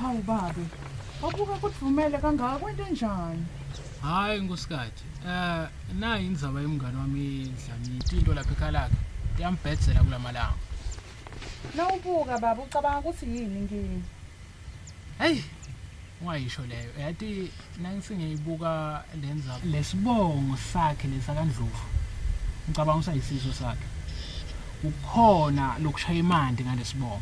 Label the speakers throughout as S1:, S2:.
S1: Hawu babe. Wabuka kuthumele kangaka kwento enjani?
S2: Hayi nkosikazi. Nayi indaba yemngane wami Dlamini into lapha ekhalaka. Iyambhedzela kulamalanga.
S1: Nawubuka baba ucabanga ukuthi yini inkinga?
S2: Hey. Ungayisho leyo. Yathi nangisingeyibuka lenza lesibongo sakhe lesakandlovu. Ngicabanga usayisizo sakhe. Ukhona lokushaya imandi ngalesibongo.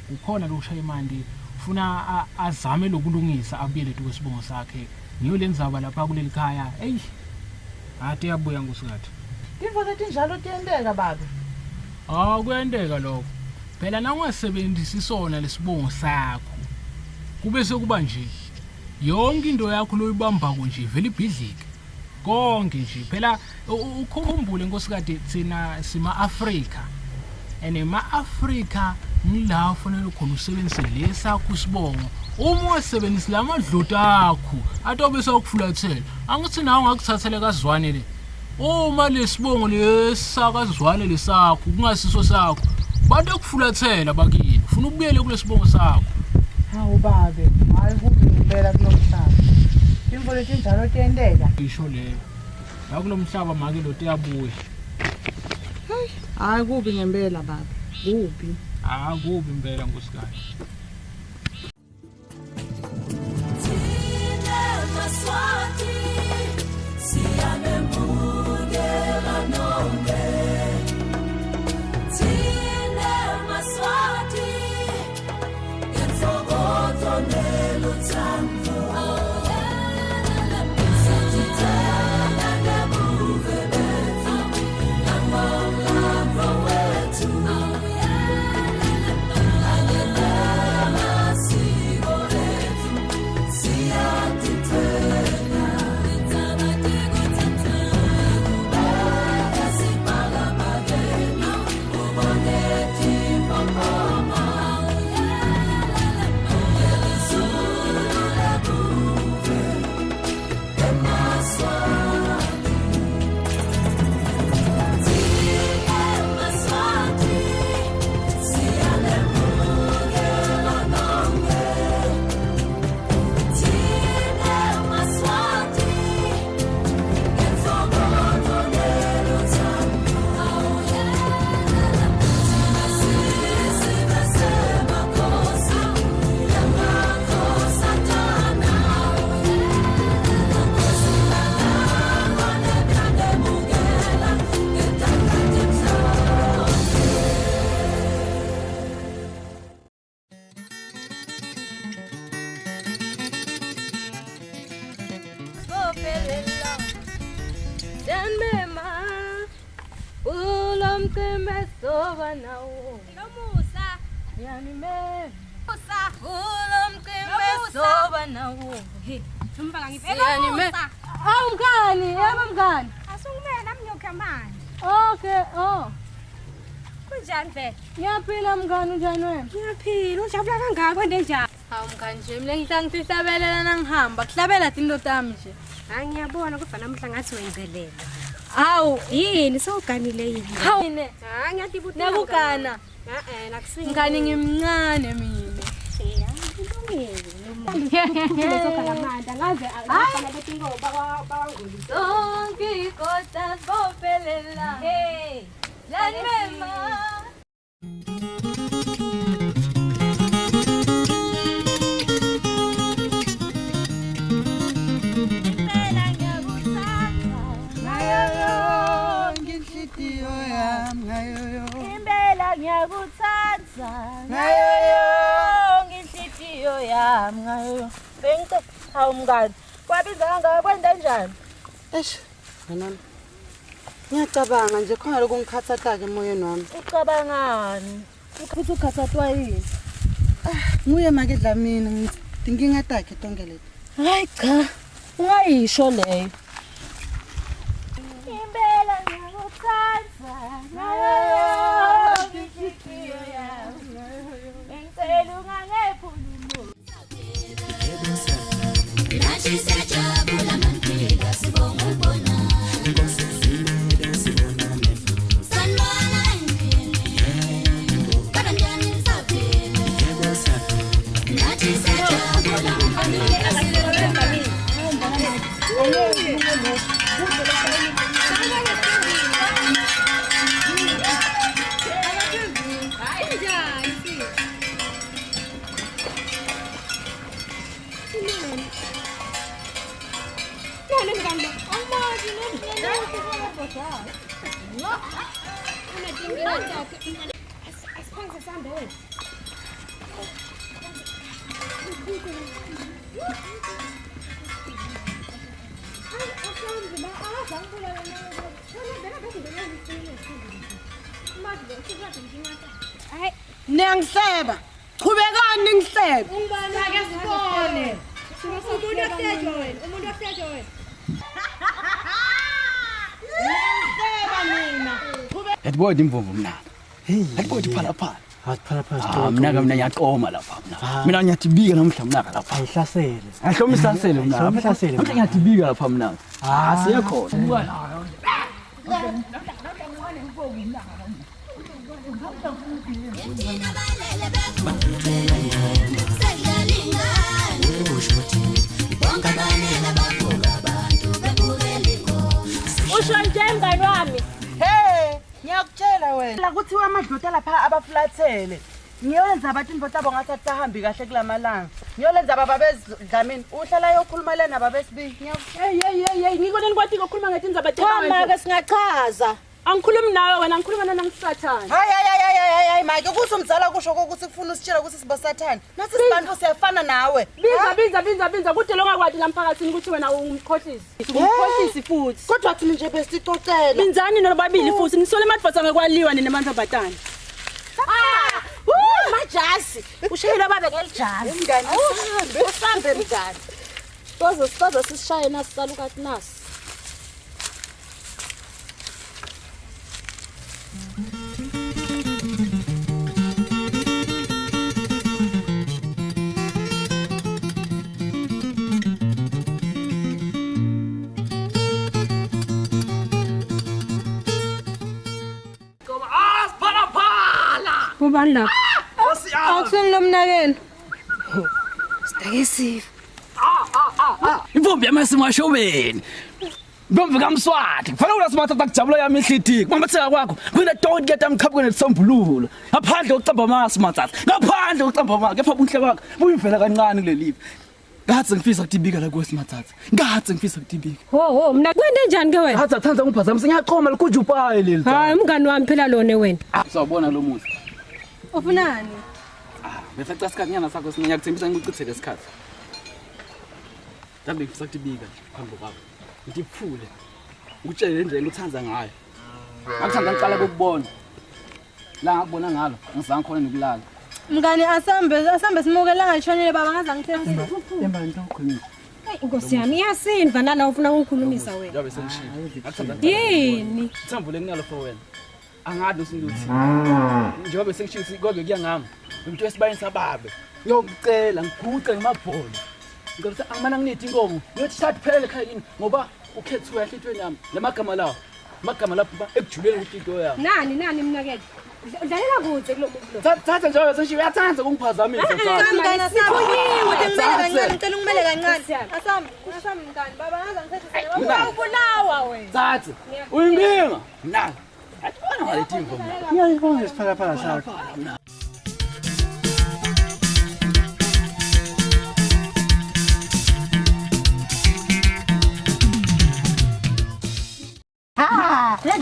S2: Ukhona lokushaya imandi ufuna azame lokulungisa abuyele kwesibongo sakhe. Niyo lenzaba lapha kuleli khaya. Hey. Ade yabuya ngosikathi.
S1: Imvo lethi njalo tiyenteka baba.
S2: Kuyenteka lokho. Phela nangasebenzisi isona lesibongo sakho. Kube sekuba nje yonke into yakho loyibambako nje vele ibhidlike. Konke nje phela ukukhumbule nkosikazi thina sima Africa. Ene ma Africa ngila ufanele khona usebenzise lesakho isibongo. Uma usebenzisa lamadlota akho atobe sokufulathela. Angithi nawe ngakuthathele kazwane le. Uma lesibongo lesakazwane lesakho kungasiso sakho. Bantu okufulathela bakini. Ufuna ukubuyele kulesibongo sakho.
S1: Hawu babe, hayi kubi ngempela kulomhlaba. Imvo lethi njalo tiyenteka.
S2: Isho leyo. La kulomhlaba make lo tiyabuya.
S1: Hayi kubi ngempela baba. Kubi.
S2: Kubi impela nkosikazi.
S3: Mngani, yebo mngani.
S4: Asungumela mnyoka manje.
S3: Okay,
S4: Kunjani mfethu?
S3: Ngiyaphila mngani njani wena?
S4: Ngiyaphila, ujabula kangaka kwende njani?
S3: Hawu mngani nje mina ngihlanga sihlabelela nangihamba, kuhlabela into tami nje.
S4: Ngiyabona kodwa namhla ngathi wengelela.
S3: Hawu,
S4: Yini sewuganile yini?
S3: hawu ne.
S4: Ngiyathi ukuthi
S3: Nekugana.
S4: nakusingi.
S3: Mngani ngimncane mina. Sonke ikota sibophelela.
S4: Hey,
S3: Dlani mema.
S1: Impela ngiyakuthatha ngayo yonke inhliziyo yami ngayo. Bengicela hawu mngani. Kwabiza kangaka kwenda njani?
S5: Nami. Ngiyacabanga nje khona lokungikhathatha-ke emoyeni wami.
S1: Ucabangani?
S5: Futhi ukhathathwa yini? Nguye make Dlamini inkinga takhe tonke leti.
S1: Hayi cha. Ungayisho leyo.
S4: impela ngiyakuthatha ngayo inhliziyo yami. Ngicela ungangephululu.
S6: Nathi siyajabula manphela sibonga ubona. Sanibona endlini. Kanjani nisaphila. Nathi
S4: Asiphange sihambe wena.
S5: Niyangiseba. Qhubekani ningisebe.
S7: Yatibona imvumvu mna. Yatibona phala phala.
S8: Phala
S7: Mina ngiyaqoma lapha mna. Mina ngiyatibika namhla mna lapha.
S8: ayihlasele.
S7: Ahloma isasele mna.
S8: Ayihlasele.
S7: Mna ngiyatibika lapha mna. Siyakhona.
S6: Balele befu Sengalingani Bonke banele bavuka abantu bebukeliko
S4: Usho nje mngani wami.
S5: Hey, ngiyakutshela wena. La kuthiwa amadlozi lapha abafulathele. Ngiyolenza abantu imvoto abo ngathi asahambi kahle kulamalanga. Ngiyolenza baba bezidlamini. Uhlala yokhuluma lena baba besibili.
S3: Hey, ngikoneni kwathi ngokhuluma ngathi indzaba
S5: Mama ke singachaza.
S3: Angikhulumi nawe wena ngikhuluma nangisathana.
S5: Hayi manje ukuthi umzala kusho ukuthi ufuna usitshela ukuthi sibosathana. Nathi sibantu siyafana nawe.
S3: Biza kude longakwadi lamphakathini ukuthi wena ungumkhohlisi. Ungumkhohlisi futhi.
S5: Kodwa thina nje besicocela.
S3: Binzani nobabili futhi nisole madvodza ngekwaliwa nemantombazane.
S5: Majasi. Ushayela babe ngelijazi. Mngani usambe mngani.
S4: Sizoze sishaye nasisalukathi nasi.
S3: Ubani la? Awukuseni lomnakeni.
S7: Imvumvu yamasimashobeni. Imvumvu kaMswati. Kufanele ulasimathatha kujabula yami ehliti. Kumamatheka kwakho. Kwina don't get amkhaphe nesombululo. Ngaphandle ukucamba amasimathatha. Ngaphandle ukucamba amake. Kepha bunhle bakho. Buyivela kancane kuleli. Ngathi ngifisa ukutibika la kwesimathatha. Ngathi ngifisa ukutibika.
S3: Ho, mina kwende njani ke wena?
S7: Hathi athanza ungiphazamisa ngiyaqoma likujupaye leli.
S3: Hayi mngani wami phela lone wena.
S7: Sawubona lo muzi.
S3: Ufunani?
S7: Bese cha isikhathi sakho sinyakuthembisa ngikuchithele isikhathi. Dambe ngifisa ukutibika phambi kwakho. Ngitiphule. Utshele indlela uthanza ngayo. Akuthanda ngiqala ukubona. La ngakubona ngalo, ngizange khona nokulala.
S3: Mngani asambe simukela ngashonile baba ngaze ngithemba.
S8: Embani ukhuluma.
S3: Hey Nkosi yami iyasinva nala ufuna ukukhulumisa wena.
S7: Yabe sengishilo. Akuthanda
S3: Yini?
S7: Thambule kunalo for wena. Angadi usinduthi. Njengoba sengishilo kodwa kuya ngami. Umuntu wesibayeni sababe. Ngiyocela ngiguqe ngemabhola. Ngicela angimana nginithi inkomo. Ngiyothi shut phele ekhayini ngoba ukhethiwe ehlithweni yami. Lamagama lawo. Magama lapha ekujuleni ukuthi into yami.
S3: Nani mnakedi? Udlalela kude kulo muntu.
S7: Thatha njengoba sengishilo uyathanza ungiphazamisa tsatha.
S3: Mngani asiphuyiwe
S5: Ngicela umele kancane.
S3: Asami mngani baba ngaze ngithethe baba ubulawa wena.
S7: Thatha. Uyinkinga. Mnandi. Ayibona ngalethi imvumo.
S8: Ngiyayibona isiphalaphala sakho.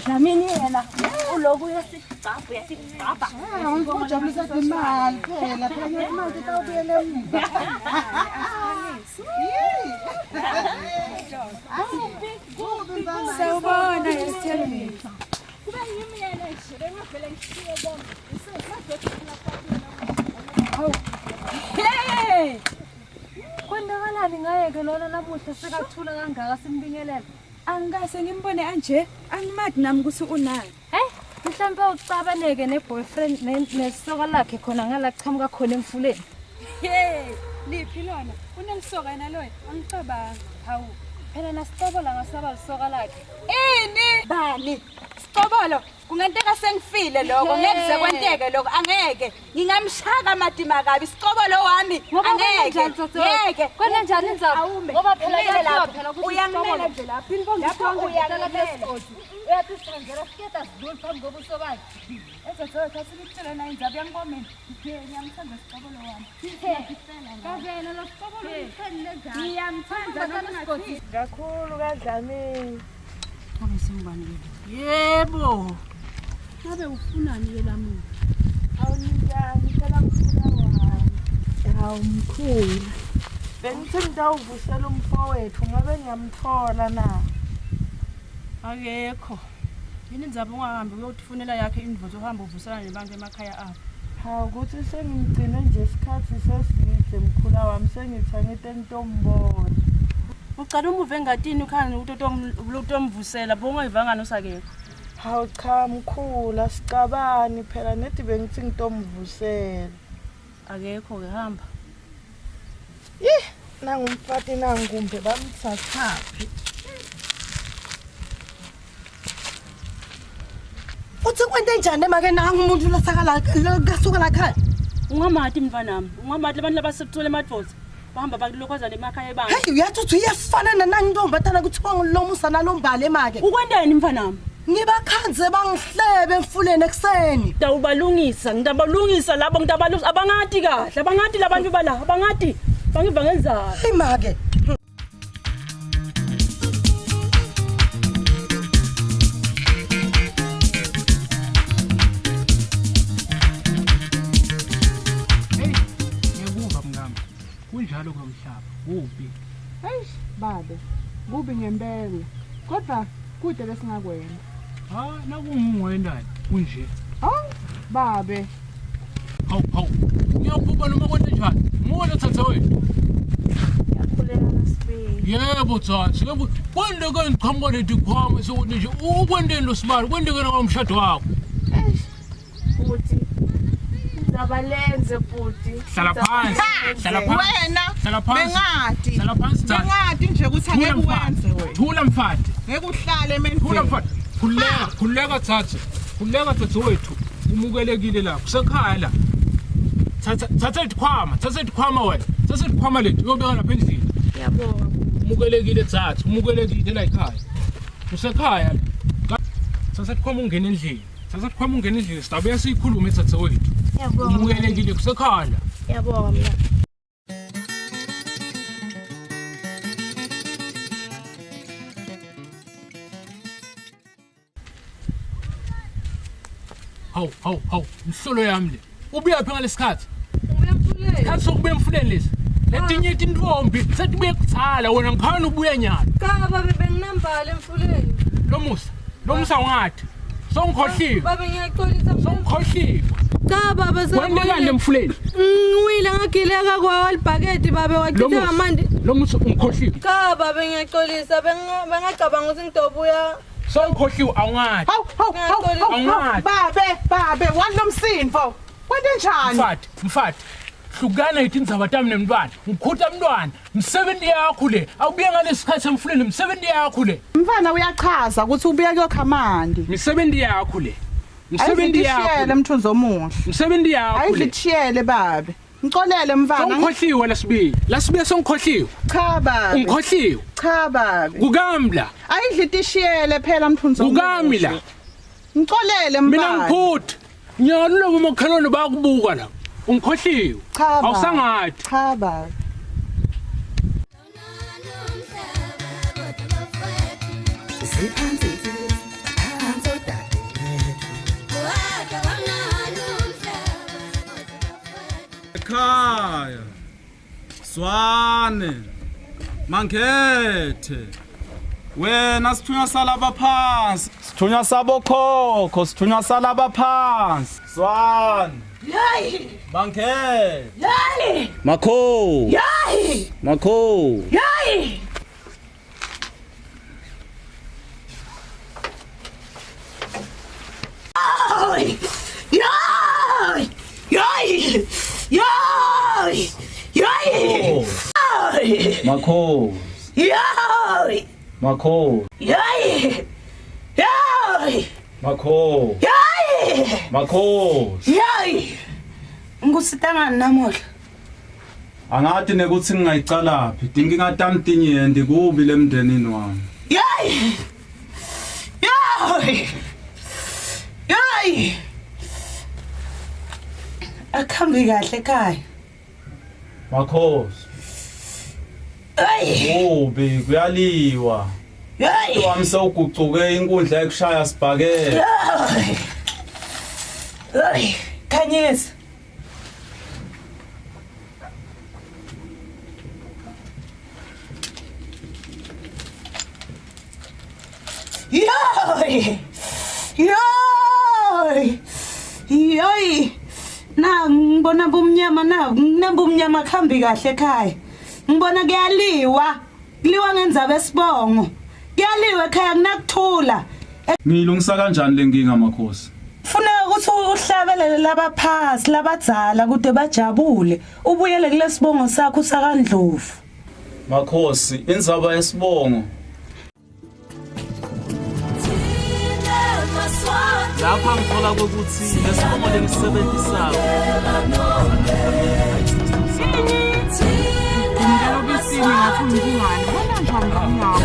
S5: Dlamini yena uloku uyasibhabha. Ngijabulisa imali phela phela imali tawubuyele emuva.
S3: Sawubona yesithembi.
S4: Kube yimi yena nje bengavele ngishiye bonke.
S3: Hey! Kwendakalani ngayeke lona namuhla sekathula kangaka simbingelela. Angikase ngimbone anje, angimathi nami ukuthi unani. Mhlawumbe ucabaneke neboyfriend nesoka lakhe khona ngala chamuka khona emfuleni. Hey, liphi lona? Unelisoka yena loyo? Angicabanga. Hawu. Phela nasitobola ngasaba lisoka lakhe. Ini? Bani? Sitobolo. Kungenteka sengifile lokho, ngeke sekwenteke lokho, angeke. Ngingamshaka madima kabi isicobolo wami. Angeke. Kwena njani indzaba? Ngoba phela lapha uyangimela nje lapha. Lapha uyangimela. Uyathi senzela siketa sidlula phambi kobuso bakhe. Ezothola ukuthi ngitshela na indzaba yankomeni. Ngiyamthanda isicobolo wami. Kavela lo sicobolo ngithandile njalo. Ngiyamthanda noma ngathi.
S5: Kakhulu kaDlamini.
S3: Ngabe sengibanike.
S5: Yebo.
S3: Ngabe ufunani ke lamuntu?
S5: Awunikani phela ngifuna wani.
S3: Hawu mkhulu.
S5: Bengithi ngidawuvusela umfowethu ngabe ngiyamthola na.
S3: Akekho. Yini ndzaba ungahambi uyokufunela yakhe indvodza uhamba uvusela nebantu emakhaya abo.
S5: Hawu ukuthi sengimgcine nje isikhathi seside mkhula wami sengithangite ntombona.
S3: Ucala umuve engatini ukhana utomvusela bongayivangana usakekho.
S5: Hawu cha mkhula sicabani phela nethi bengithi ngitomvusela.
S3: Akekho ke hamba.
S5: Nangumfati nangumbe bamthathaphi.
S9: Uthi kwente njani make nanga umuntu lasakala kasuka la khaya?
S3: Ungamati mfanami, ungamati abantu labasebuthola emadvodza. Bahamba bakulokhazana emakhaya ebanga.
S9: Hey uyathi uthi uyafana nanangintombatana kuthiwa ngilomusa nalombhale make.
S3: Ukwenteni mfanami?
S9: Ngibakhanze bangihlebe emfuleni ekseni.
S3: Ngitabalungisa labo abangati kahle, abangati labantu bala, abangati bangiva ngenzalo.
S9: Hey make.
S2: Kunjalo komhlaba uphi
S1: Eish babe kubi ngempela kodwa kude lesingakwenza
S2: nakungwendani kunje
S1: babe
S2: hawu ngiyaphupha noma kwente njani ngone thatha wena
S3: Yakhuleka nasibili.
S2: yebo thatha yebo kwente ke ngiqhamuka letikhwama sokuthi nje ukwenteni lo simali kwente ke ngomshado wakho
S3: Futhi zabalenze futhi.
S2: hlala phansi
S5: Wena
S2: hlala phansi
S5: bengadi.
S2: hlala phansi thatha
S5: Bengadi nje ukuthi angeke uwenze wena.
S2: thula mfati
S5: Ngeke uhlale emendweni.
S2: thula mfati khuleka thatha wethu umukelekile lapho sekhaya la thatha izikhwama wena thatha izikhwama lethu uyobeka lapha endlini
S3: Yabonga.
S2: umukelekile thatha umukelekile la ekhaya usekhaya la thatha izikhwama ungena endlini sidabuya siyikhulume thatha wethu
S3: Yabonga.
S2: umukelekile kusekhaya la
S3: Yabonga mina.
S2: hawu mhlolo yami le ubuya phi ngalesikhathi
S3: Ubuya emfuleni.
S2: isikhathi sokubuya emfuleni lesi letinye intombi setibuye kutshala wena ngikhona ubuya nyalo
S3: Kaba benginambala emfuleni.
S2: lo musa ungathi songikhohliwe
S3: Baba ngiyaxolisa.
S2: songikhohliwe
S3: Cha baba
S2: kwendekani emfuleni
S3: Ngwile ngagileka kwa libhaketi baba wachitha amandi.
S2: lo musa ungikhohliwe
S3: Cha baba ngiyaxolisa bengacabanga ukuthi ngidobuya.
S2: songikhohliwe awungathi
S5: Babe walomsindvo. Kwente njani?
S2: mfati hlukana itindzaba tami nemntwana ngikhutha mntwana msebenzi yakho le awubuye ngalesikhathi emfuleni msebenzi yakho le
S5: Mfana uyachaza ukuthi ubuya kuyokhamandi.
S2: msebenzi yakho le
S5: Ayidlishiyele mthunzi omuhle.
S2: msebenzi yakho le
S5: Ayidlishiyele babe. Ngixolele mfana.
S2: songikhohliwe lasibuye songikhohliwe
S5: Cha babe.
S2: ungikhohliwe
S5: Cha babe.
S2: kukamla
S5: Ayidlitishiyele phela mthunzi omuhle.
S2: kukami la
S5: Ngixolele
S2: mina
S5: mfana.
S2: ngiphutha nyalo lobo makhelwane bakubuka la ungikhohliwe
S5: Cha babe.
S2: awusangathi
S5: Cha babe.
S10: Ekhaya Swane Mangethe wena sithunywa salaba phansi sithunywa sabokhokho sithunywa salaba phansi Swane
S9: Yayi!
S10: Mangethe
S9: Yayi!
S10: Makho
S9: Yayi!
S10: Makho
S9: Yayi! Yayi! Yayi! Yayi! Yayi! Yayi!
S10: Makho
S9: Yayi!
S10: Makho
S9: Yayi! Yayi!
S10: Makho
S9: Yayi!
S10: Makho
S9: Yayi! Ngusitangani namuhla?
S10: Angathi nekuthi ngingayicala phi dinkinga tami tinyende kubi lemndenini wami
S9: Yayi! Yayi! Yayi! Akhambi kahle ekhaya.
S10: Makhosi
S9: Hayi!
S10: kubi kuyaliwa
S9: Hey!
S10: wami sewugucuke inkundla ekushaya sibhakela.
S9: Hey! Khanyisa. Yoy! Yoy! Yoy! Na ngibona bomnyama nabomnyama khambi kahle ekhaya. Ngibona kuyaliwa. Kuliwa ngendzaba esibongo. Kuyaliwa ekhaya kunakuthula.
S10: Ngiyilungisa kanjani lenkinga makhosi?
S5: Funeka ukuthi uhlabelele labaphasi labadzala kude bajabule. Ubuyele kulesibongo sakho sakandlovu.
S10: Makhosi, indzaba yesibongo.
S7: Lapha ngithola ukuthi lesibongo lengisebenzisayo.
S1: Ngicela ubisini ngathi ungingane. Bona njani ngakho?